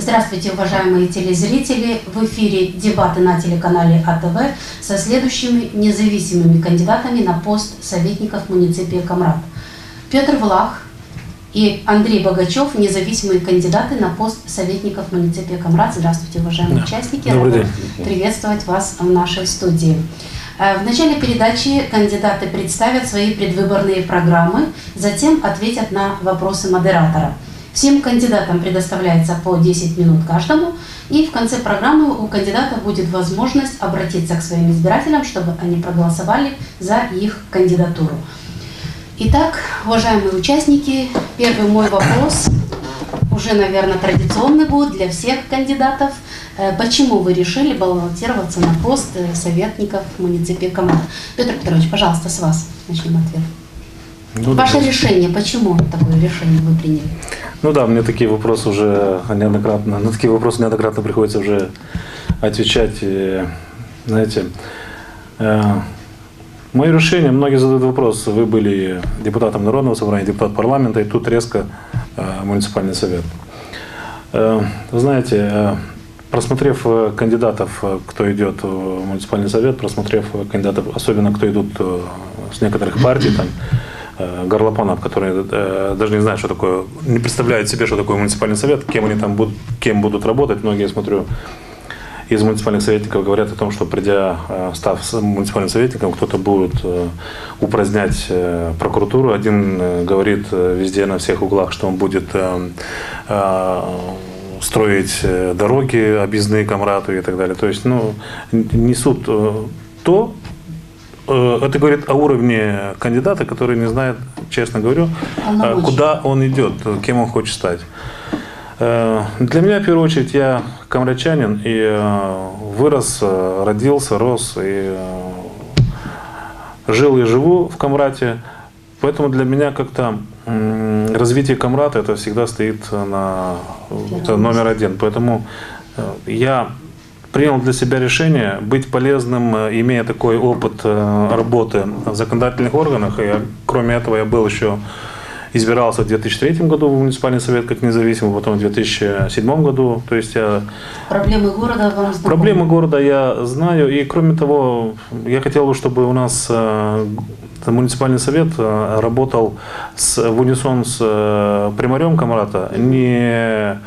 Здравствуйте, уважаемые телезрители! В эфире дебаты на телеканале АТВ со следующими независимыми кандидатами на пост советников муниципия Камрад. Петр Влах и Андрей Богачев, независимые кандидаты на пост советников муниципия Камрад. Здравствуйте, уважаемые участники! Добрый день. Приветствовать вас в нашей студии. В начале передачи кандидаты представят свои предвыборные программы, затем ответят на вопросы модератора. Всем кандидатам предоставляется по 10 минут каждому, и в конце программы у кандидата будет возможность обратиться к своим избирателям, чтобы они проголосовали за их кандидатуру. Итак, уважаемые участники, первый мой вопрос, уже, наверное, традиционный будет для всех кандидатов. Почему вы решили баллотироваться на пост советников муниципия Камрад? Петр Петрович, пожалуйста, с вас начнем ответ. Ваше решение, почему такое решение вы приняли? Ну да, мне такие вопросы уже неоднократно, на такие вопросы неоднократно приходится уже отвечать. И, знаете, мое решение, многие задают вопрос, вы были депутатом Народного собрания, депутат парламента, и тут резко муниципальный совет. Вы знаете, просмотрев кандидатов, кто идет в муниципальный совет, просмотрев кандидатов, особенно кто идут с некоторых партий, там, горлопанов, которые даже не знают, что такое, не представляют себе, что такое муниципальный совет, кем они там будут, кем будут работать. Многие, я смотрю, из муниципальных советников говорят о том, что придя, став муниципальным советником, кто-то будет упразднять прокуратуру. Один говорит везде, на всех углах, что он будет строить дороги, объездные Камраду и так далее. То есть, ну, несут то. Это говорит о уровне кандидата, который не знает, честно говорю, куда он идет, кем он хочет стать. Для меня, в первую очередь, я камрадчанин и вырос, родился, рос и жил и живу в Камраде. Поэтому для меня как-то развитие Камрада это всегда стоит на номер один. Поэтому я принял для себя решение быть полезным, имея такой опыт работы в законодательных органах. И кроме этого я был еще избирался в 2003 году в муниципальный совет как независимый, потом в 2007 году. То есть я... Проблемы города вам знакомы? Проблемы города я знаю. И кроме того, я хотел бы, чтобы у нас муниципальный совет работал в унисон с примарем Камрада, не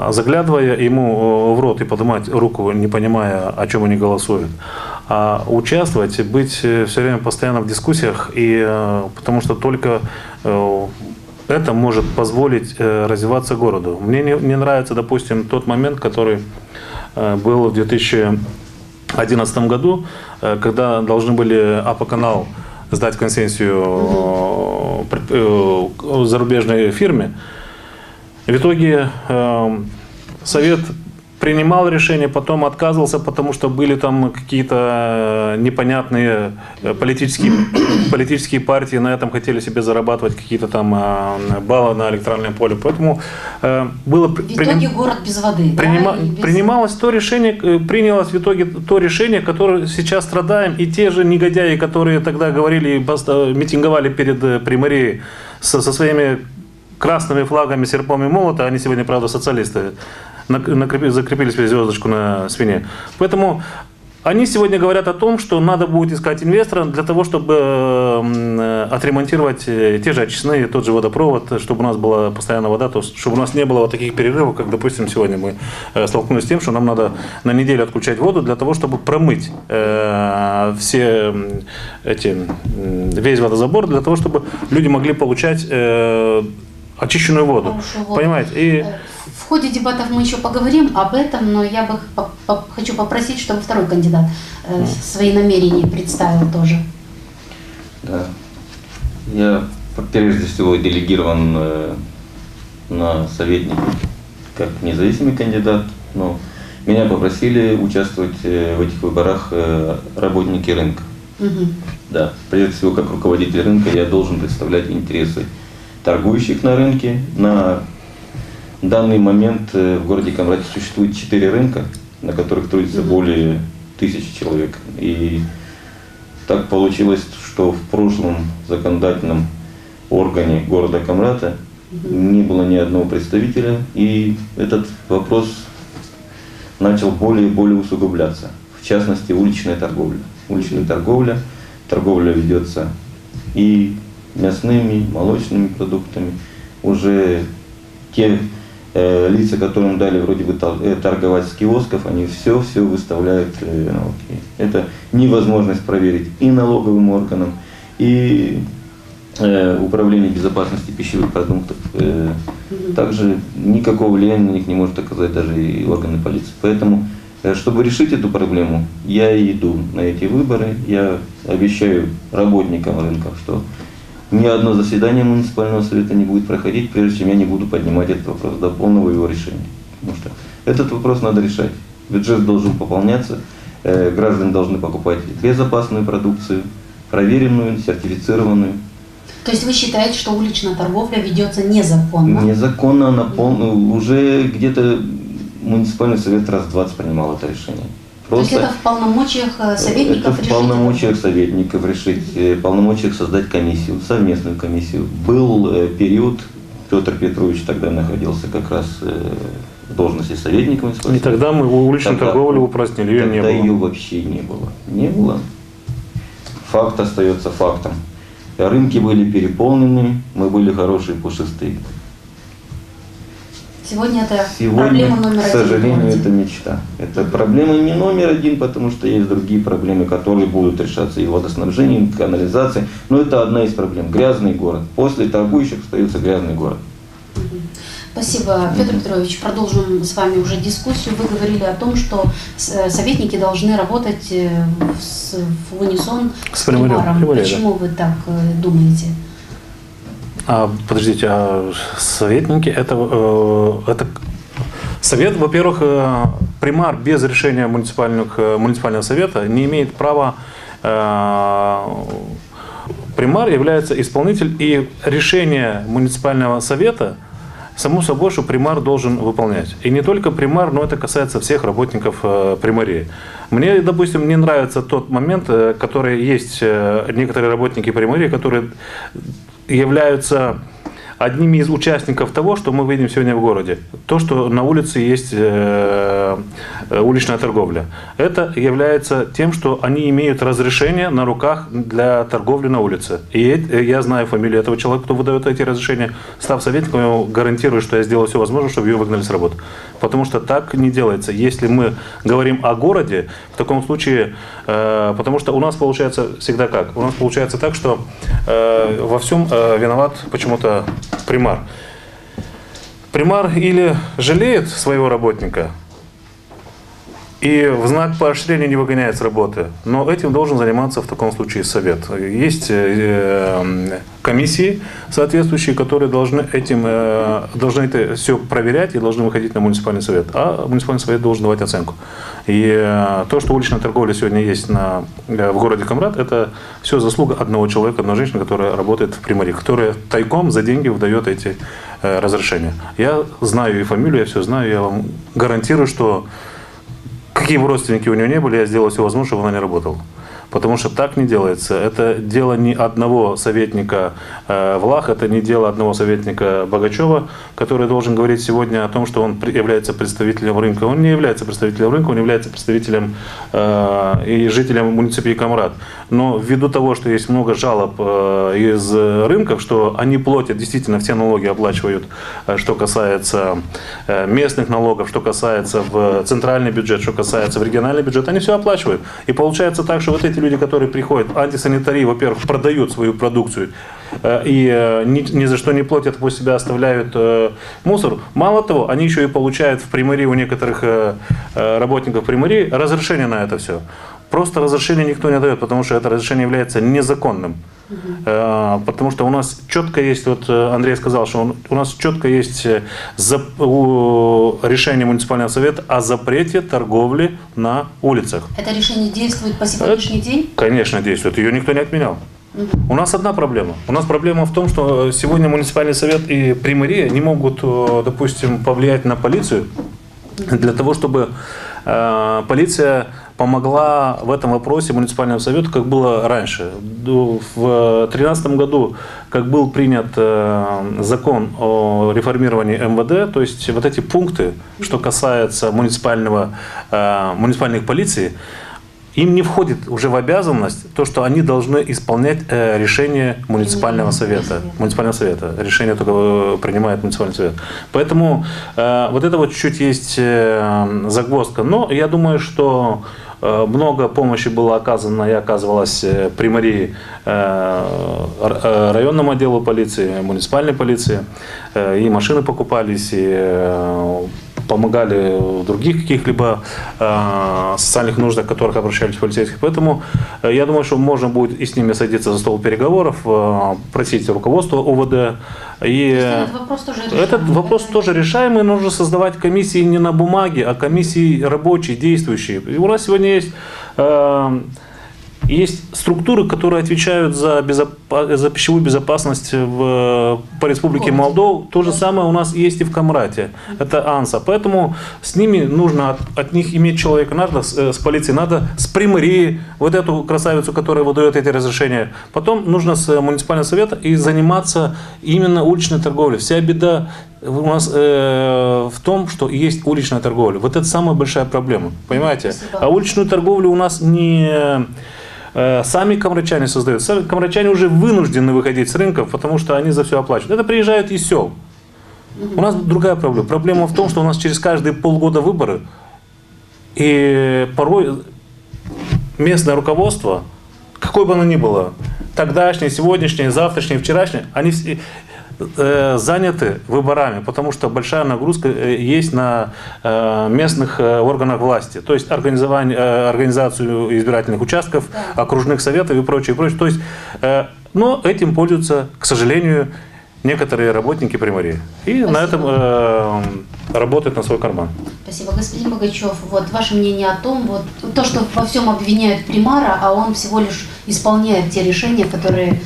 заглядывая ему в рот и поднимать руку, не понимая, о чем они голосуют, а участвовать, быть все время постоянно в дискуссиях, и потому что только это может позволить развиваться городу. Мне не нравится, допустим, тот момент, который был в 2011 году, когда должны были АПО-канал сдать концессию зарубежной фирме. В итоге совет принимал решение, потом отказывался, потому что были там какие-то непонятные политические партии, на этом хотели себе зарабатывать какие-то там баллы на электоральном поле. Поэтому было... В итоге город без воды. Принялось в итоге то решение, которое сейчас страдаем, и те же негодяи, которые тогда говорили, митинговали перед примарией со своими красными флагами, серпом и молота, они сегодня, правда, социалисты, закрепили себе звездочку на спине. Поэтому они сегодня говорят о том, что надо будет искать инвестора для того, чтобы отремонтировать те же очистные, тот же водопровод, чтобы у нас была постоянная вода, чтобы у нас не было вот таких перерывов, как, допустим, сегодня мы столкнулись с тем, что нам надо на неделю отключать воду для того, чтобы промыть весь водозабор, для того, чтобы люди могли получать очищенную воду. Понимаете? И... В ходе дебатов мы еще поговорим об этом, но я бы хочу попросить, чтобы второй кандидат свои намерения представил тоже. Да. Я прежде всего делегирован на советник как независимый кандидат, но меня попросили участвовать в этих выборах работники рынка. Угу. Да. Прежде всего, как руководитель рынка, я должен представлять интересы торгующих на рынке. На данный момент в городе Камраде существует 4 рынка, на которых трудится более 1000 человек. И так получилось, что в прошлом законодательном органе города Камрада Не было ни одного представителя, и этот вопрос начал более и более усугубляться. В частности, уличная торговля. Уличная торговля ведется и мясными, молочными продуктами. Уже те лица, которым дали вроде бы торговать с киосков, они все выставляют налоги. Это невозможность проверить и налоговым органам, и Управление безопасности пищевых продуктов. Также никакого влияния на них не может оказать даже и органы полиции. Поэтому, чтобы решить эту проблему, я иду на эти выборы. Я обещаю работникам рынков, что ни одно заседание муниципального совета не будет проходить, прежде чем я не буду поднимать этот вопрос до полного его решения. Потому что этот вопрос надо решать. Бюджет должен пополняться, граждане должны покупать безопасную продукцию, проверенную, сертифицированную. То есть вы считаете, что уличная торговля ведется незаконно? Незаконно, уже где-то муниципальный совет раз 20 принимал это решение. Просто то есть это в полномочиях советников решить? Это в полномочиях советников решить, в полномочиях создать комиссию, совместную комиссию. Был период, Петр Петрович тогда находился как раз в должности советника муниципального совета. И тогда мы уличную торговлю упразднили, ее не было. Тогда ее вообще не было. Не было. Факт остается фактом. Рынки были переполнены, мы были хорошие, пушистые. Сегодня это проблема номер один. К сожалению, это мечта. Это проблема не номер один, потому что есть другие проблемы, которые будут решаться. И водоснабжение, и канализация. Но это одна из проблем. Грязный город. После торгующих остается грязный город. Спасибо, Петр Петрович. Продолжим с вами уже дискуссию. Вы говорили о том, что советники должны работать в унисон с примаром. Почему вы так думаете? Подождите, советники это совет, во-первых, примар без решения муниципального совета не имеет права. Примар является исполнитель, и решение муниципального совета, само собой, что примар должен выполнять. И не только примар, но это касается всех работников примарии. Мне, допустим, не нравится тот момент, который есть некоторые работники примарии, которые являются одними из участников того, что мы видим сегодня в городе. То, что на улице есть уличная торговля. Это является тем, что они имеют разрешение на руках для торговли на улице. И я знаю фамилию этого человека, кто выдает эти разрешения. Став советником, я гарантирую, что я сделаю все возможное, чтобы ее выгнали с работы. Потому что так не делается. Если мы говорим о городе, в таком случае, потому что у нас получается всегда как? У нас получается так, что во всем виноват почему-то примар. Примар или жалеет своего работника и в знак поощрения не выгоняет с работы, но этим должен заниматься в таком случае совет. Есть комиссии соответствующие, которые должны это все проверять и должны выходить на муниципальный совет. А муниципальный совет должен давать оценку. И то, что уличная торговля сегодня есть в городе Камрад, это все заслуга одного человека, одной женщины, которая работает в примарии, которая тайком за деньги выдает эти разрешения. Я знаю и фамилию, я все знаю, я вам гарантирую, что какие бы родственники у нее не были, я сделал все возможное, чтобы она не работала. Потому что так не делается. Это дело не одного советника Влах, это не дело одного советника Богачева, который должен говорить сегодня о том, что он является представителем рынка. Он не является представителем рынка, он является представителем и жителем муниципии Камрад. Но ввиду того, что есть много жалоб из рынков, что они платят, действительно все налоги оплачивают, что касается местных налогов, что касается в центральный бюджет, что касается в региональный бюджет, они все оплачивают. И получается так, что вот эти люди, которые приходят, антисанитарии, во-первых, продают свою продукцию и ни за что не платят, после себя оставляют мусор. Мало того, они еще и получают в примарии у некоторых работников примарии разрешение на это все. Просто разрешение никто не дает, потому что это разрешение является незаконным. Потому что у нас четко есть, вот Андрей сказал, что у нас четко есть решение муниципального совета о запрете торговли на улицах. Это решение действует по сегодняшний день? Конечно, действует. Ее никто не отменял. У нас одна проблема. У нас проблема в том, что сегодня муниципальный совет и примария не могут, допустим, повлиять на полицию для того, чтобы полиция помогла в этом вопросе муниципальному совету, как было раньше. В 2013 году, как был принят закон о реформировании МВД, то есть вот эти пункты, что касается муниципальных полиций, им не входит уже в обязанность то, что они должны исполнять решение муниципального совета. Решение только принимает муниципальный совет. Поэтому вот это вот чуть-чуть есть загвоздка. Но я думаю, что много помощи было оказано и оказывалось при мэрии районному отделу полиции, муниципальной полиции. И машины покупались, и помогали в других каких-либо социальных нуждах, в которых обращались полицейские. Поэтому я думаю, что можно будет и с ними садиться за стол переговоров, просить руководство УВД. И этот вопрос тоже решаемый. Нужно создавать комиссии не на бумаге, а комиссии рабочие, действующие. И у нас сегодня есть структуры, которые отвечают за пищевую безопасность по Республике Молдова. То же самое у нас есть и в Камрате. Это АНСА. Поэтому с ними нужно от них иметь человека. Надо с полицией, надо с примарией, вот эту красавицу, которая выдает эти разрешения. Потом нужно с муниципального совета и заниматься именно уличной торговлей. Вся беда у нас в том, что есть уличная торговля. Вот это самая большая проблема. Понимаете? А уличную торговлю у нас не сами камрачане создают. Сами камрачане уже вынуждены выходить с рынков, потому что они за все оплачивают. Это приезжают из сел. У нас другая проблема. Проблема в том, что у нас через каждые полгода выборы. И порой местное руководство, какое бы оно ни было, тогдашнее, сегодняшнее, завтрашнее, вчерашнее, они все заняты выборами, потому что большая нагрузка есть на местных органах власти, то есть организацию избирательных участков, окружных советов и прочее, прочее. То есть, но этим пользуются, к сожалению, некоторые работники примарии. И на этом работают на свой карман. Спасибо. Господин Богачев, вот ваше мнение о том, вот то, что во всем обвиняют примара, а он всего лишь исполняет те решения, которые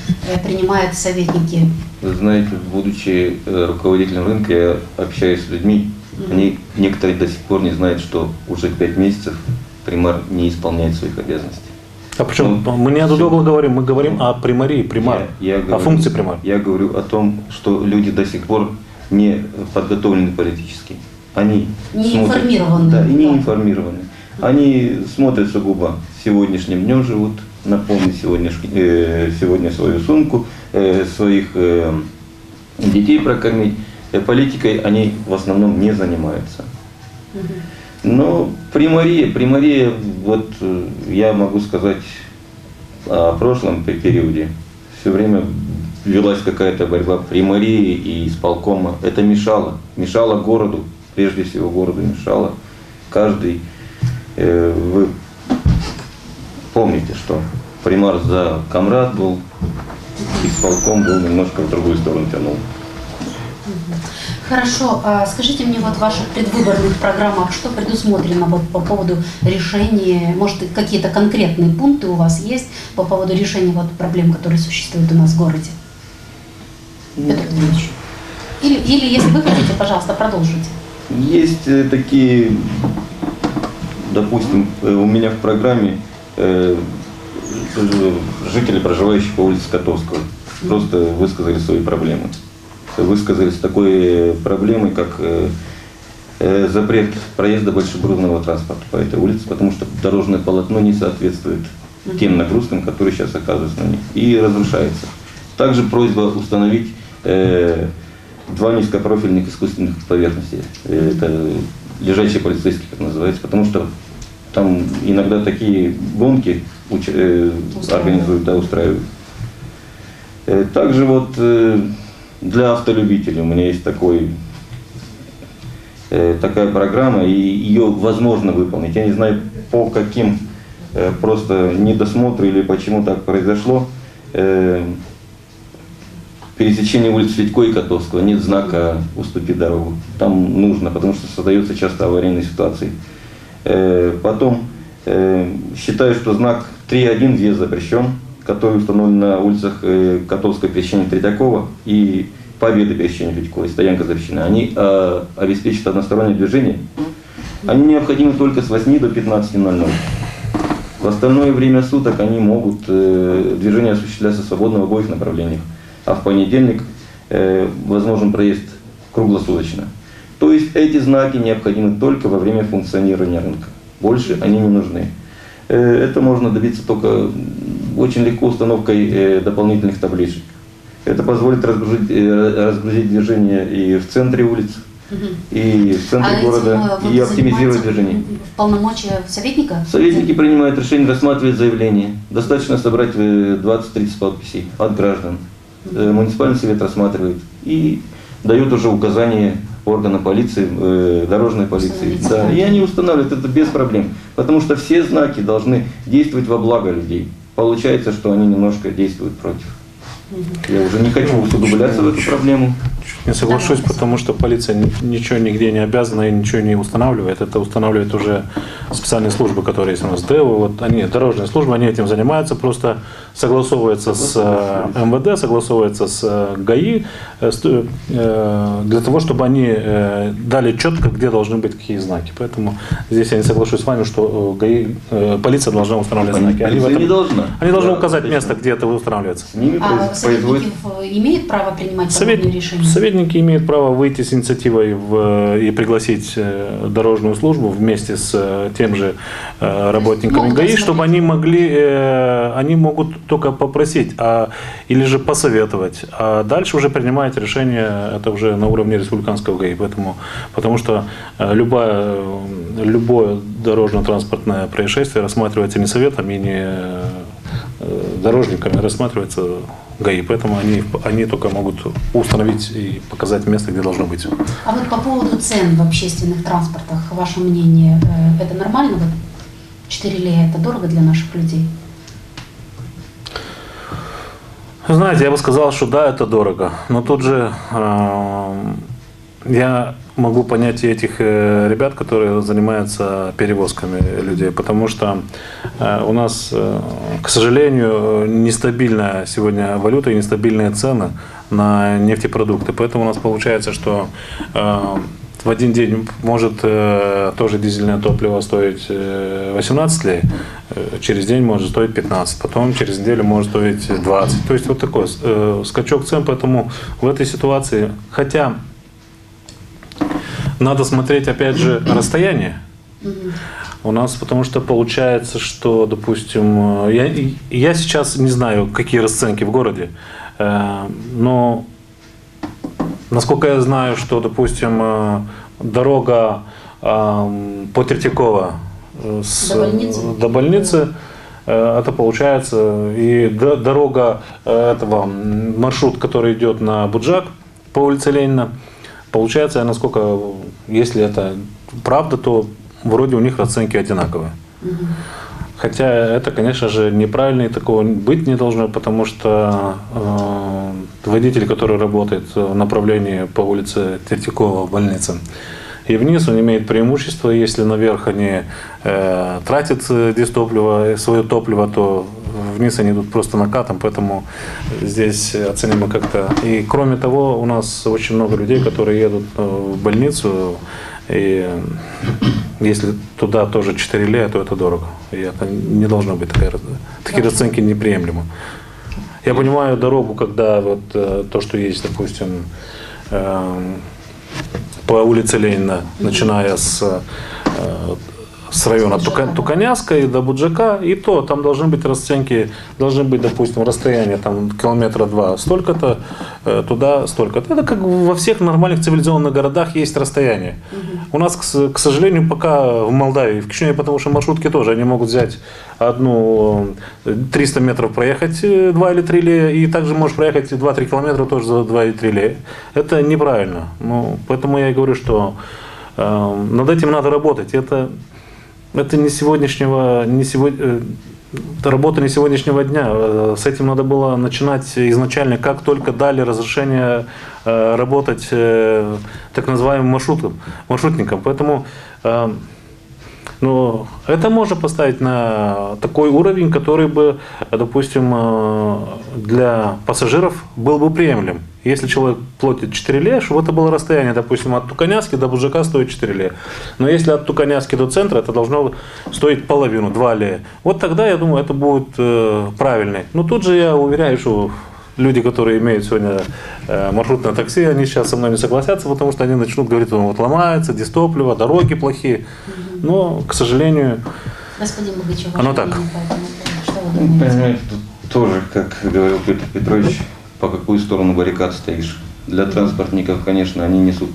принимают советники. Вы знаете, будучи руководителем рынка, я общаюсь с людьми, они некоторые до сих пор не знают, что уже 5 месяцев примар не исполняет своих обязанностей. А причем мы не о Дудогло говорим, мы говорим о примарии, примар, о функции примар. Я говорю о том, что люди до сих пор не подготовлены политически. Они не информированы. Да, и не информированы. Они смотрят сугубо сегодняшним днем живут, напомнить сегодня свою сумку, своих детей прокормить. Политикой они в основном не занимаются. Но примария, вот я могу сказать о прошлом периоде, все время велась какая-то борьба примарии и исполкома. Это мешало городу, прежде всего городу мешало. Каждый, вы помните, что примар за Камрат был, исполком был немножко в другую сторону тянул. Хорошо, скажите мне, вот в ваших предвыборных программах, что предусмотрено вот по поводу решения, может, какие-то конкретные пункты у вас есть по поводу решения вот проблем, которые существуют у нас в городе? Петр Ильич. Или если вы хотите, пожалуйста, продолжите. Есть такие, допустим, у меня в программе жители, проживающие по улице Котовского, просто высказали свои проблемы. Высказались такой проблемой, как запрет проезда большегрузного транспорта по этой улице, потому что дорожное полотно не соответствует тем нагрузкам, которые сейчас оказываются на них, и разрушается. Также просьба установить 2 низкопрофильных искусственных поверхности. Это лежачие полицейские, как называется, потому что там иногда такие гонки организуют, да, устраивают. Также вот для автолюбителей у меня есть такая программа, и ее возможно выполнить. Я не знаю, по каким просто недосмотру или почему так произошло. Пересечение улиц Федько и Котовского, нет знака «Уступи дорогу». Там нужно, потому что создаются часто аварийные ситуации. Потом считаю, что знак 3.1 въезд запрещен, который установлен на улицах Котовского, пересечения Третьякова и Победы, пересечения Федько, и стоянка запрещена. Они обеспечат одностороннее движение. Они необходимы только с 8 до 15:00. В остальное время суток они могут движение осуществляться свободно в обоих направлениях, а в понедельник возможен проезд круглосуточно. То есть эти знаки необходимы только во время функционирования рынка. Больше они не нужны. Это можно добиться только очень легко установкой дополнительных табличек. Это позволит разгрузить движение и в центре улиц, и в центре города, и оптимизировать движение. В полномочия советника? Советники принимают решение, рассматривать заявление. Достаточно собрать 20-30 подписей от граждан. Муниципальный совет рассматривает и дает уже указания органам полиции, дорожной полиции. Да, и они устанавливают это без проблем. Потому что все знаки должны действовать во благо людей. Получается, что они немножко действуют против. Я уже не хочу усугубляться в эту проблему. Не соглашусь, потому что полиция ничего нигде не обязана и ничего не устанавливает. Это устанавливает уже специальные службы, которые есть у нас. ДЭО, вот они, дорожные службы, они этим занимаются, просто согласовываются с МВД, согласовываются с ГАИ, для того, чтобы они дали четко, где должны быть какие знаки. Поэтому здесь я не соглашусь с вами, что ГАИ, полиция должна устанавливать знаки. Они должны указать место, где это устанавливается. А советники имеют право принимать подобные решения? Советники имеют право выйти с инициативой и пригласить дорожную службу вместе с тем же работниками ГАИ, чтобы они могли, они могут только попросить, или же посоветовать, а дальше уже принимать решение, это уже на уровне республиканского ГАИ, потому что любое дорожно-транспортное происшествие рассматривается не советом и не дорожниками, рассматривается ГАИ, поэтому они только могут установить и показать место, где должно быть. А вот по поводу цен в общественных транспортах, ваше мнение, это нормально? 4 лея это дорого для наших людей? Знаете, я бы сказал, что да, это дорого, но тут же я могу понять и этих ребят, которые занимаются перевозками людей, потому что у нас, к сожалению, нестабильная сегодня валюта и нестабильные цены на нефтепродукты. Поэтому у нас получается, что в один день может тоже дизельное топливо стоить 18 лей, через день может стоить 15, потом через неделю может стоить 20. То есть вот такой скачок цен, поэтому в этой ситуации, хотя надо смотреть, опять же, расстояние. У нас, потому что получается, что, допустим, я сейчас не знаю, какие расценки в городе, но насколько я знаю, что, допустим, дорога по Третьяково до больницы, это получается, и дорога этого, маршрут, который идет на Буджак по улице Ленина, получается, насколько, если это правда, то вроде у них расценки одинаковые. Хотя это, конечно же, неправильно и такого быть не должно, потому что водитель, который работает в направлении по улице Третьякова больницы и вниз, он имеет преимущество. Если наверх они тратят здесь топливо, свое топливо, то вниз они идут просто накатом, поэтому здесь оценимо как-то. И кроме того, у нас очень много людей, которые едут в больницу, и если туда тоже 4 лея, то это дорого. И это не должно быть такие расценки неприемлемы. Я понимаю дорогу, когда вот то, что есть, допустим, по улице Ленина, начиная с района Туканяска и до Буджака, и то там должны быть расценки, должны быть, допустим, расстояние там километра 2 столько-то, туда столько-то. Это как во всех нормальных цивилизованных городах есть расстояние. У нас, к сожалению, пока в Молдавии, в Кишиневе, потому что маршрутки тоже, они могут взять одну 300 метров проехать 2 или 3 лея, и также можешь проехать 2-3 километра тоже за 2 или 3 лея. Это неправильно. Ну, поэтому я и говорю, что над этим надо работать. Это работа не сегодняшнего дня. С этим надо было начинать изначально, как только дали разрешение работать так называемым маршрутникам. Поэтому это можно поставить на такой уровень, который бы, допустим, для пассажиров был бы приемлем. Если человек платит 4 ле, чтобы это было расстояние, допустим, от Туканяски до Буджака стоит 4 ле. Но если от Туканяски до центра, это должно стоить половину, 2 ле. Вот тогда, я думаю, это будет правильно. Но тут же я уверяю, что люди, которые имеют сегодня маршрутное такси, они сейчас со мной не согласятся, потому что они начнут говорить, вот ломается, дистопливо, дороги плохие. Но, к сожалению, Господин Богачев, оно так. Что вы думаете? Понимаете, тут тоже, как говорил Петр Петрович, по какую сторону баррикад стоишь. Для транспортников, конечно, они несут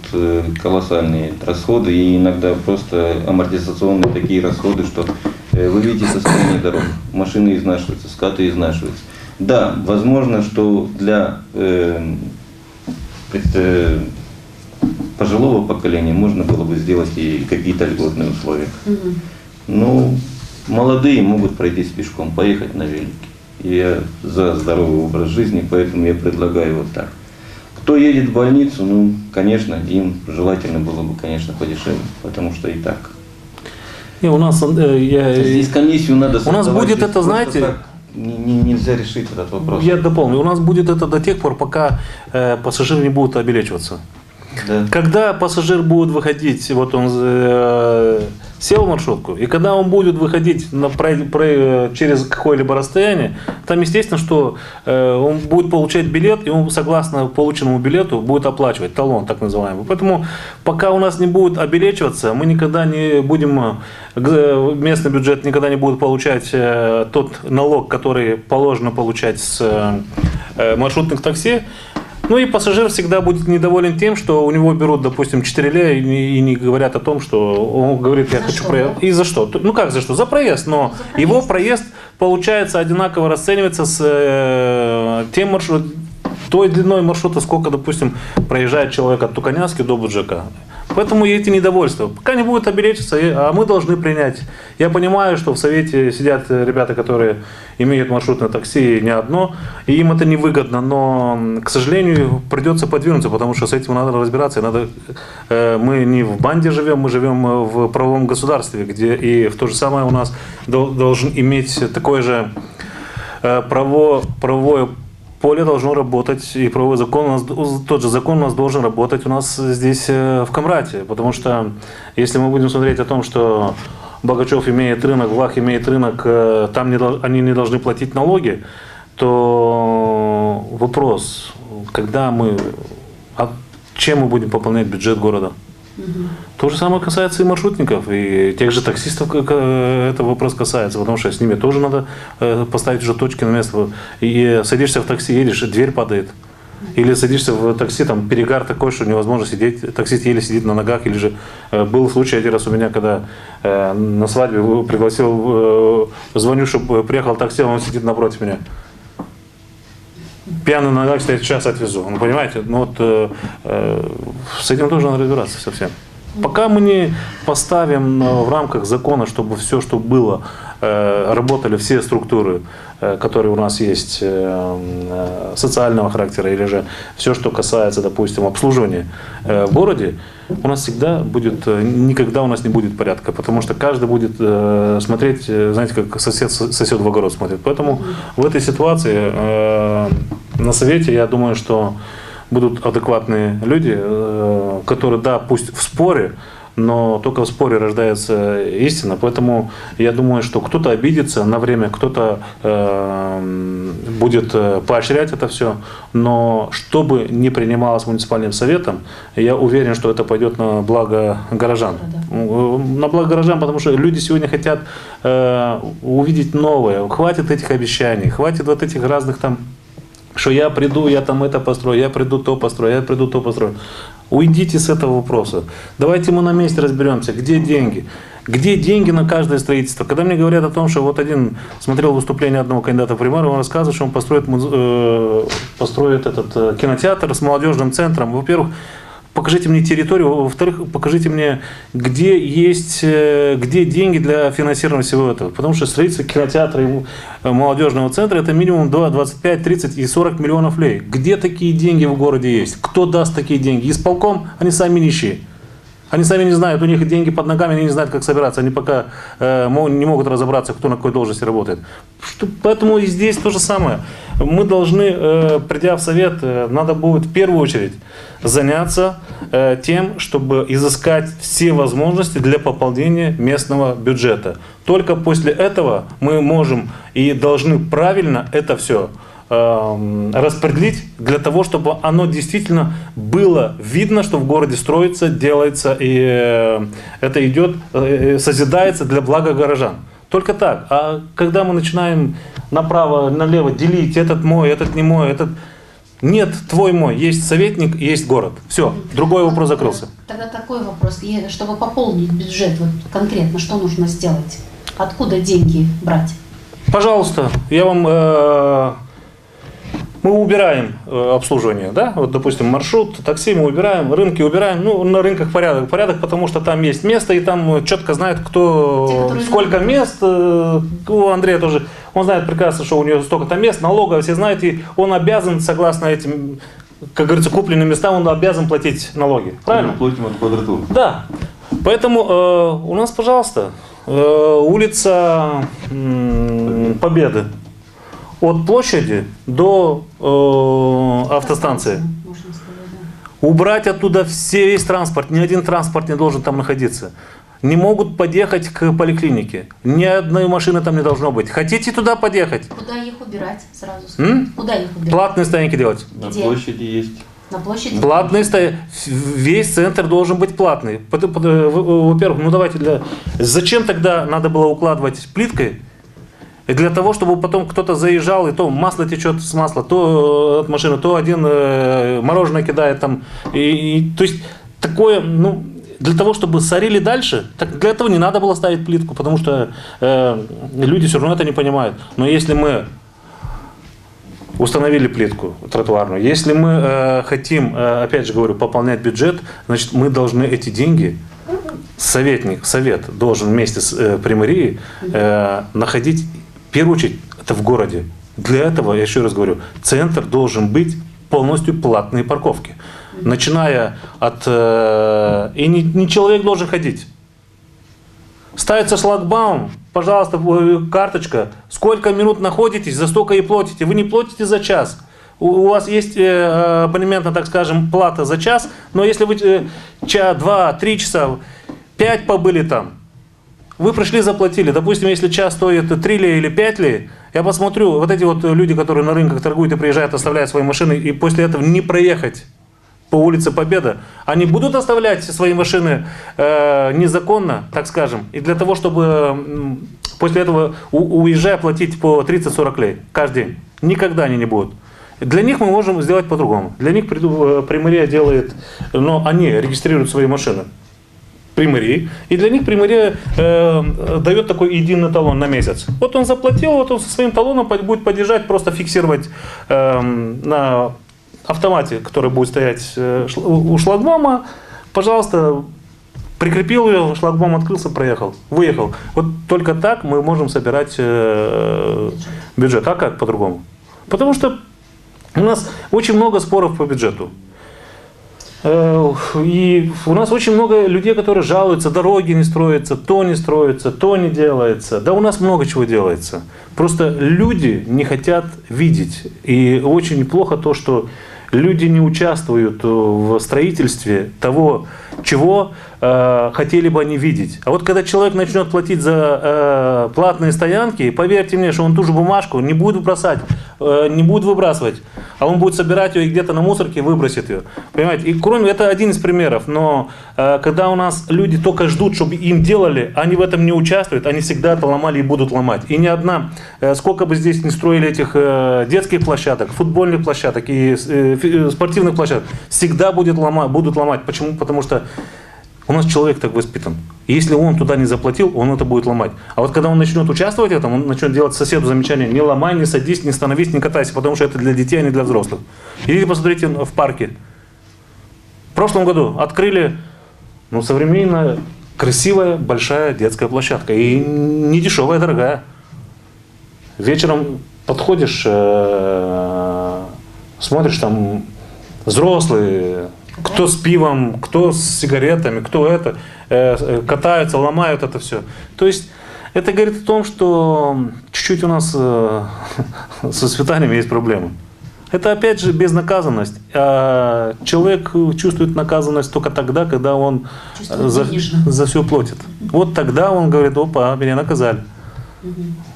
колоссальные расходы и иногда просто амортизационные такие расходы, что вы видите состояние дорог. Машины изнашиваются, скаты изнашиваются. Да, возможно, что для пожилого поколения можно было бы сделать и какие-то льготные условия. Но молодые могут пройтись пешком, поехать на велике. Я за здоровый образ жизни, поэтому я предлагаю вот так. Кто едет в больницу, ну, конечно, им желательно было бы, конечно, подешевле, потому что и так. И у нас, Здесь комиссию надо у нас будет это, знаете, так нельзя решить этот вопрос. я дополню, у нас будет это до тех пор, пока пассажир не будет обелечиваться. Да. Когда пассажир будет выходить, вот он сел в маршрутку, и когда он будет выходить через какое-либо расстояние, там естественно, что он будет получать билет, и он согласно полученному билету будет оплачивать, талон так называемый. Поэтому пока у нас не будет обелечиваться, мы никогда не будем, местный бюджет никогда не будет получать тот налог, который положено получать с маршрутных такси. Ну и пассажир всегда будет недоволен тем, что у него берут, допустим, 4 ле и не говорят о том, что он говорит, я хочу проезд. И за что? Ну как за что? За проезд, но за проезд. Его проезд, получается, одинаково расценивается с тем маршрутом, той длиной маршрута, сколько, допустим, проезжает человек от Туканяски до Буджака. Поэтому и эти недовольства. Пока не будет обелечиться, а мы должны принять. Я понимаю, что в Совете сидят ребята, которые имеют маршрутное такси не одно, и им это невыгодно, но, к сожалению, придется подвинуться, потому что с этим надо разбираться. Мы не в банде живем, мы живем в правовом государстве, где и в то же самое у нас должен иметь такое же правовое поле должно работать, и правовой закон, тот же закон у нас должен работать у нас здесь в Камрате, потому что если мы будем смотреть о том, что Богачев имеет рынок, Влах имеет рынок, там они не должны платить налоги, то вопрос, чем мы будем пополнять бюджет города? То же самое касается и маршрутников, и тех же таксистов это вопрос касается, потому что с ними тоже надо поставить уже точки на место. И садишься в такси, едешь, и дверь падает. Или садишься в такси, там перегар такой, что невозможно сидеть, таксист еле сидит на ногах. Или же был случай один раз у меня, когда на свадьбе пригласил, звоню, чтобы приехал такси, он сидит напротив меня. Пьяный на ногах стоит, сейчас отвезу. Ну, понимаете, ну, вот, с этим тоже надо разбираться совсем. Пока мы не поставим в рамках закона, чтобы все, что было, работали все структуры, которые у нас есть, социального характера, или же все, что касается, допустим, обслуживания в городе, у нас всегда будет, никогда у нас не будет порядка, потому что каждый будет смотреть, знаете, как сосед в огород смотрит. Поэтому в этой ситуации на совете, я думаю, что будут адекватные люди, которые, да, пусть в споре, но только в споре рождается истина. Поэтому я думаю, что кто-то обидится на время, кто-то будет поощрять это все. Но что бы ни принималось муниципальным советом, я уверен, что это пойдет на благо горожан. На благо горожан, потому что люди сегодня хотят увидеть новое. Хватит этих обещаний, хватит вот этих разных там, что я приду, я там это построю, я приду, то построю, я приду, то построю. Уйдите с этого вопроса. Давайте мы на месте разберемся, где деньги. Где деньги на каждое строительство? Когда мне говорят о том, что вот один смотрел выступление одного кандидата в премьер, он рассказывает, что он построит этот кинотеатр с молодежным центром. Во-первых, покажите мне территорию, во-вторых, покажите мне, где деньги для финансирования всего этого. Потому что строительство кинотеатра и молодежного центра это минимум 25, 30 и 40 миллионов лей. Где такие деньги в городе есть? Кто даст такие деньги? Исполком, они сами нищие. Они сами не знают, у них деньги под ногами, они не знают, как собираться. Они пока не могут разобраться, кто на какой должности работает. Поэтому и здесь то же самое. Мы должны, придя в совет, надо будет в первую очередь заняться тем, чтобы изыскать все возможности для пополнения местного бюджета. Только после этого мы можем и должны правильно это все распределить для того, чтобы оно действительно было видно, что в городе строится, делается, и это идет, созидается для блага горожан. Только так. А когда мы начинаем направо, налево делить, этот мой, этот не мой, этот... Нет, твой мой, есть советник, есть город. Все, другой вопрос закрылся. Тогда такой вопрос. Чтобы пополнить бюджет, вот конкретно что нужно сделать? Откуда деньги брать? Пожалуйста, я вам... Мы убираем обслуживание, да? Вот, допустим, маршрут, такси мы убираем, рынки убираем. Ну, на рынках порядок. Порядок, потому что там есть место, и там четко знает, кто, сколько мест. У Андрея тоже, он знает прекрасно, что у него столько-то мест, налога, все знают, и он обязан, согласно этим, как говорится, купленным местам, он обязан платить налоги. Правильно? Мы платим от квадратуры. Да. Поэтому у нас, пожалуйста, улица Победы. От площади до автостанции. Убрать оттуда весь транспорт. Ни один транспорт не должен там находиться. Не могут подъехать к поликлинике. Ни одной машины там не должно быть. Хотите туда подъехать? Куда их убирать сразу? Куда их убирать? Платные стоянки делать. На площади есть. На площади? Платные стоянки. Весь центр должен быть платный. Во-первых, ну давайте Зачем тогда надо было укладывать плиткой? И для того, чтобы потом кто-то заезжал, и то масло течет с масла, то от машины, то один мороженое кидает там. То есть такое, ну, для того, чтобы сорили дальше, так для этого не надо было ставить плитку, потому что люди все равно это не понимают. Но если мы установили плитку тротуарную, если мы хотим, опять же говорю, пополнять бюджет, значит мы должны эти деньги, совет должен вместе с примарией находить. В первую очередь, это в городе. Для этого, я еще раз говорю, центр должен быть полностью платные парковки. Начиная от... И не человек должен ходить. Ставится шлагбаум, пожалуйста, карточка. Сколько минут находитесь, за столько и платите. Вы не платите за час. У вас есть абонементная, так скажем, плата за час, но если вы час, 2, 3 часа, 5 побыли там, вы пришли, заплатили. Допустим, если час стоит 3 ли или 5 ли, я посмотрю, вот эти вот люди, которые на рынках торгуют и приезжают, оставляют свои машины, и после этого не проехать по улице Победа, они будут оставлять свои машины незаконно, так скажем, и для того, чтобы после этого, уезжая, платить по 30-40 лей каждый день. Никогда они не будут. Для них мы можем сделать по-другому. Для них примария делает, но они регистрируют свои машины. Примарии, и для них примария дает такой единый талон на месяц. Вот он заплатил, вот он со своим талоном будет подъезжать, просто фиксировать на автомате, который будет стоять у шлагбаума. Пожалуйста, прикрепил ее, шлагбаум открылся, проехал, выехал. Вот только так мы можем собирать бюджет. А как по-другому? Потому что у нас очень много споров по бюджету. И у нас очень много людей, которые жалуются, дороги не строятся, то не делается. Да у нас много чего делается. Просто люди не хотят видеть. И очень плохо то, что люди не участвуют в строительстве того, чего хотели бы они видеть. А вот когда человек начнет платить за платные стоянки, поверьте мне, что он ту же бумажку не будет бросать, не будет выбрасывать, а он будет собирать ее и где-то на мусорке выбросит ее. Понимаете? И кроме, это один из примеров, но когда у нас люди только ждут, чтобы им делали, они в этом не участвуют, они всегда это ломали и будут ломать. И ни одна, сколько бы здесь не строили этих детских площадок, футбольных площадок и спортивных площадок, всегда будут ломать. Почему? Потому что у нас человек так воспитан. И если он туда не заплатил, он это будет ломать. А вот когда он начнет участвовать в этом, он начнет делать соседу замечания: не ломай, не садись, не становись, не катайся, потому что это для детей, а не для взрослых. Идите посмотрите в парке. В прошлом году открыли современная, красивая, большая детская площадка. И не дешевая, дорогая. Вечером подходишь, смотришь, там взрослые, Кто с пивом, кто с сигаретами, кто это, катаются, ломают это все. То есть это говорит о том, что чуть-чуть у нас со воспитанием есть проблемы. Это опять же безнаказанность. А человек чувствует наказанность только тогда, когда он за все платит. Вот тогда он говорит: опа, меня наказали.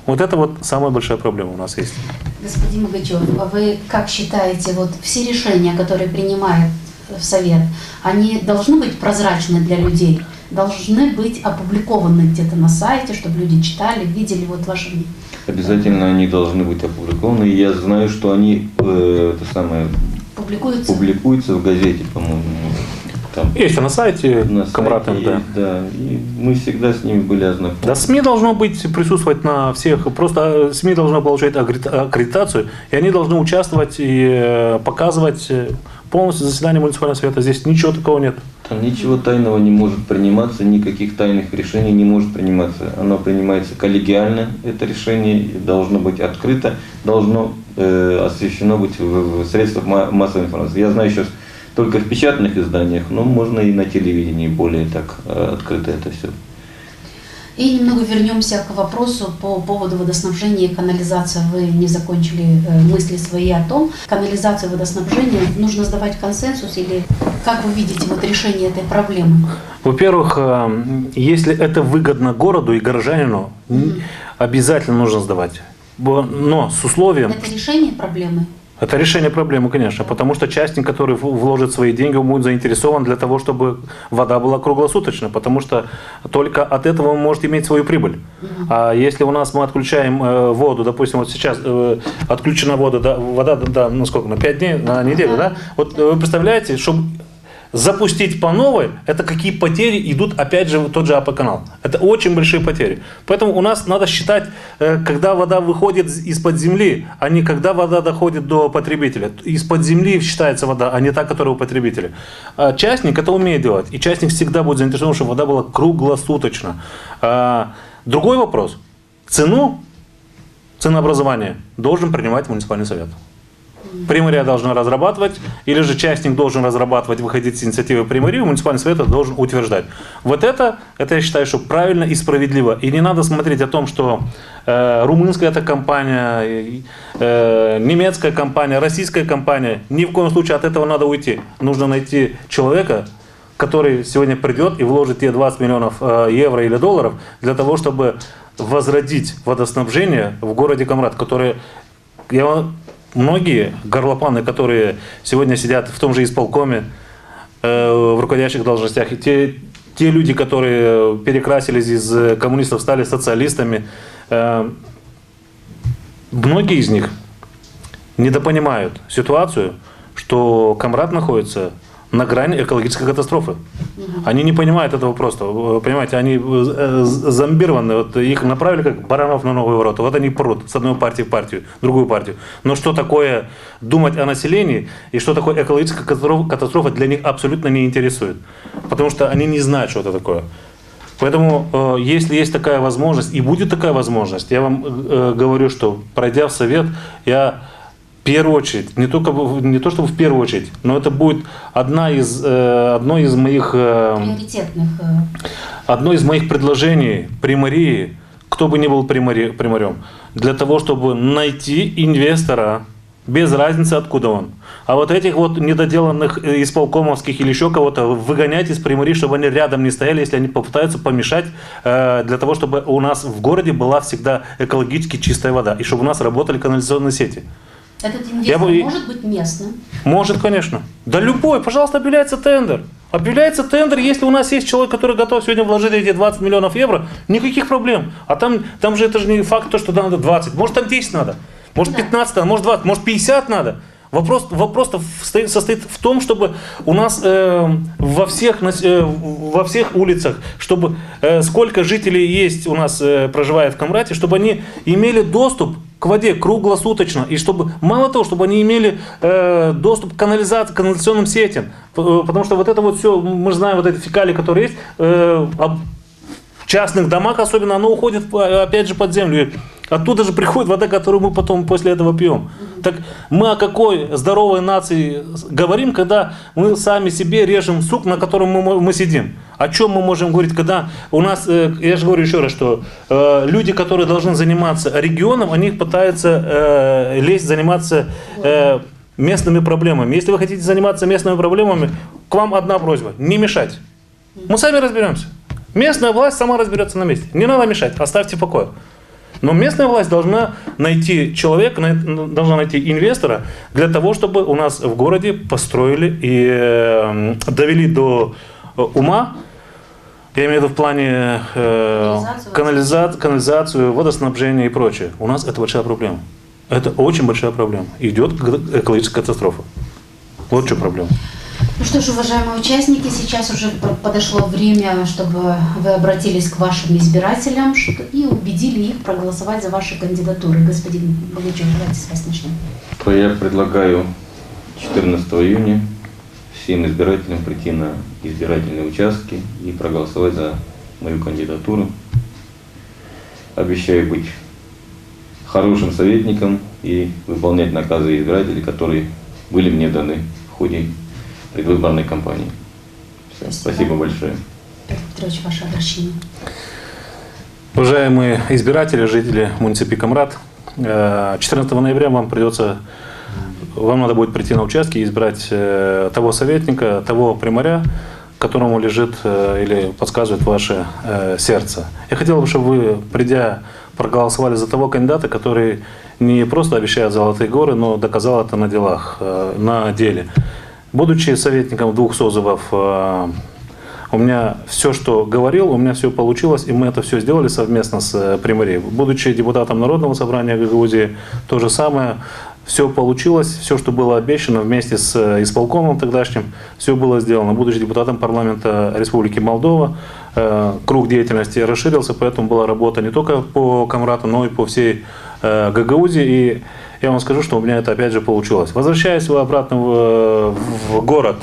Вот это вот самая большая проблема у нас есть. Господин Могачев, а вы как считаете, вот все решения, которые принимает Совет, они должны быть прозрачны для людей? Должны быть опубликованы где-то на сайте, чтобы люди читали, видели вот ваше мнение? Обязательно они должны быть опубликованы. И я знаю, что они публикуются в газете, по-моему. Там. Есть на сайте Камрат МД. Да, и мы всегда с ними были ознакомлены. Да, СМИ должно присутствовать на всех, просто СМИ должны получать аккредитацию, и они должны участвовать и показывать полностью заседание муниципального совета. Здесь ничего такого нет. Там ничего тайного не может приниматься, никаких тайных решений не может приниматься. Оно принимается коллегиально, это решение должно быть открыто, должно освещено быть в средствах массовой информации. Я знаю сейчас только в печатных изданиях, но можно и на телевидении более так открыто это все. И немного вернемся к вопросу по поводу водоснабжения и канализации. Вы не закончили мысли свои о том, канализацию и водоснабжение нужно сдавать консенсус, или как вы видите вот решение этой проблемы? Во-первых, если это выгодно городу и горожанину, обязательно нужно сдавать. Но с условием... Это решение проблемы? Это решение проблемы, конечно, потому что частник, который вложит свои деньги, он будет заинтересован для того, чтобы вода была круглосуточно, потому что только от этого он может иметь свою прибыль. А если у нас мы отключаем воду, допустим, вот сейчас отключена вода, ну сколько, на 5 дней, на неделю, да? Вот вы представляете, чтобы запустить по новой, это какие потери идут, опять же, в тот же АП-канал. Это очень большие потери. Поэтому у нас надо считать, когда вода выходит из-под земли, а не когда вода доходит до потребителя. Из-под земли считается вода, а не та, которая у потребителя. А частник это умеет делать. И частник всегда будет заинтересован, чтобы вода была круглосуточно. Другой вопрос. Ценообразование должен принимать муниципальный совет. Примария должна разрабатывать, или же частник должен разрабатывать, выходить с инициативой примарии, муниципальный совет должен утверждать. Вот это я считаю, что правильно и справедливо. И не надо смотреть о том, что румынская эта компания, немецкая компания, российская компания. Ни в коем случае от этого надо уйти. Нужно найти человека, который сегодня придет и вложит те 20 миллионов евро или долларов для того, чтобы возродить водоснабжение в городе Камрат, которые... Многие горлопаны, которые сегодня сидят в том же исполкоме, в руководящих должностях, и те люди, которые перекрасились из коммунистов, стали социалистами, многие из них недопонимают ситуацию, что Камрат находится на грани экологической катастрофы. Они не понимают этого просто. Понимаете, они зомбированы. Вот их направили как баранов на новые ворота. Вот они прут с одной партии в партию, в другую партию. Но что такое думать о населении и что такое экологическая катастрофа, для них абсолютно не интересует. Потому что они не знают, что это такое. Поэтому, если есть такая возможность, и будет такая возможность, я вам говорю, что пройдя в совет, я... В первую очередь, не то чтобы в первую очередь, но это будет одно из моих предложений примарии, кто бы ни был примарем, для того, чтобы найти инвестора, без разницы откуда он. А вот этих вот недоделанных исполкомовских или еще кого-то выгонять из примарии, чтобы они рядом не стояли, если они попытаются помешать, для того, чтобы у нас в городе была всегда экологически чистая вода, и чтобы у нас работали канализационные сети. Этот инвестор может быть местным? Может, конечно. Да любой, пожалуйста, объявляется тендер. Объявляется тендер, если у нас есть человек, который готов сегодня вложить эти 20 миллионов евро, никаких проблем. А там же это же не факт, что надо 20. Может там 10 надо, может 15 надо, может 20, может 50 надо. Вопрос состоит в том, чтобы у нас во всех улицах, чтобы сколько жителей есть у нас проживает в Камрате, чтобы они имели доступ к воде круглосуточно, и чтобы, мало того, чтобы они имели доступ к канализационным сетям, потому что вот это вот все, мы знаем, вот эти фекалии, которые есть, в частных домах особенно, оно уходит опять же под землю. Оттуда же приходит вода, которую мы потом после этого пьем. Так мы о какой здоровой нации говорим, когда мы сами себе режем сук, на котором мы сидим? О чем мы можем говорить, когда у нас, я же говорю еще раз, что люди, которые должны заниматься регионом, они пытаются лезть, заниматься местными проблемами. Если вы хотите заниматься местными проблемами, к вам одна просьба – не мешать. Мы сами разберемся. Местная власть сама разберется на месте. Не надо мешать, оставьте в покое. Но местная власть должна найти человека, должна найти инвестора для того, чтобы у нас в городе построили и довели до ума, я имею в виду в плане канализацию, водоснабжения и прочее. У нас это большая проблема. Это очень большая проблема. Идет экологическая катастрофа. Вот что проблема. Ну что ж, уважаемые участники, сейчас уже подошло время, чтобы вы обратились к вашим избирателям и убедили их проголосовать за ваши кандидатуры. Господин Богачев, давайте с вас начнем. Я предлагаю 14 июня всем избирателям прийти на избирательные участки и проголосовать за мою кандидатуру. Обещаю быть хорошим советником и выполнять наказы избирателей, которые были мне даны в ходе предвыборной кампании. Все. Спасибо большое. Петр Петрович, ваше обращение. Уважаемые избиратели, жители муниципии Камрат, 14 ноября вам надо будет прийти на участки и избрать того советника, того примаря, которому лежит или подсказывает ваше сердце. Я хотел бы, чтобы вы, придя, проголосовали за того кандидата, который не просто обещает золотые горы, но доказал это на делах, на деле. Будучи советником 2 созывов, у меня все, что говорил, у меня все получилось, и мы это все сделали совместно с примарей. Будучи депутатом Народного собрания Гагаузии, то же самое. Все получилось, все, что было обещано вместе с исполкомом тогдашним, все было сделано. Будучи депутатом парламента Республики Молдова, круг деятельности расширился, поэтому была работа не только по Камрату, но и по всей Гагаузии. И я вам скажу, что у меня это опять же получилось. Возвращаясь обратно в город,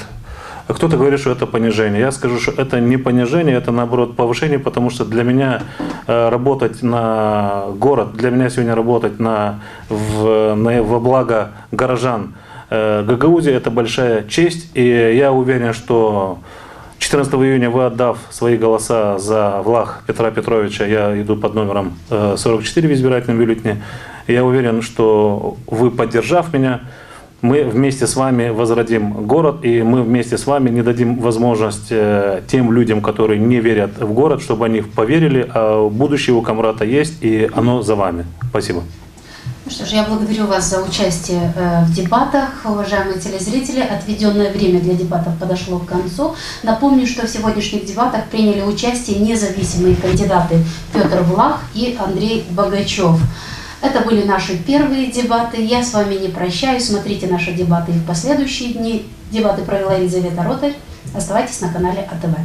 кто-то говорит, что это понижение. Я скажу, что это не понижение, это наоборот повышение, потому что для меня работать на город, для меня сегодня работать во благо горожан Гагаузии – это большая честь. И я уверен, что 14 июня вы, отдав свои голоса за Влах Петра Петровича, я иду под номером 44 в избирательном бюллетене, я уверен, что вы, поддержав меня, мы вместе с вами возродим город, и мы вместе с вами не дадим возможность тем людям, которые не верят в город, чтобы они поверили, а будущее у Камрата есть, и оно за вами. Спасибо. Ну что ж, я благодарю вас за участие в дебатах. Уважаемые телезрители, отведенное время для дебатов подошло к концу. Напомню, что в сегодняшних дебатах приняли участие независимые кандидаты Петр Влах и Андрей Богачев. Это были наши первые дебаты. Я с вами не прощаюсь. Смотрите наши дебаты и в последующие дни. Дебаты провела Елизавета Ротарь. Оставайтесь на канале АТВ.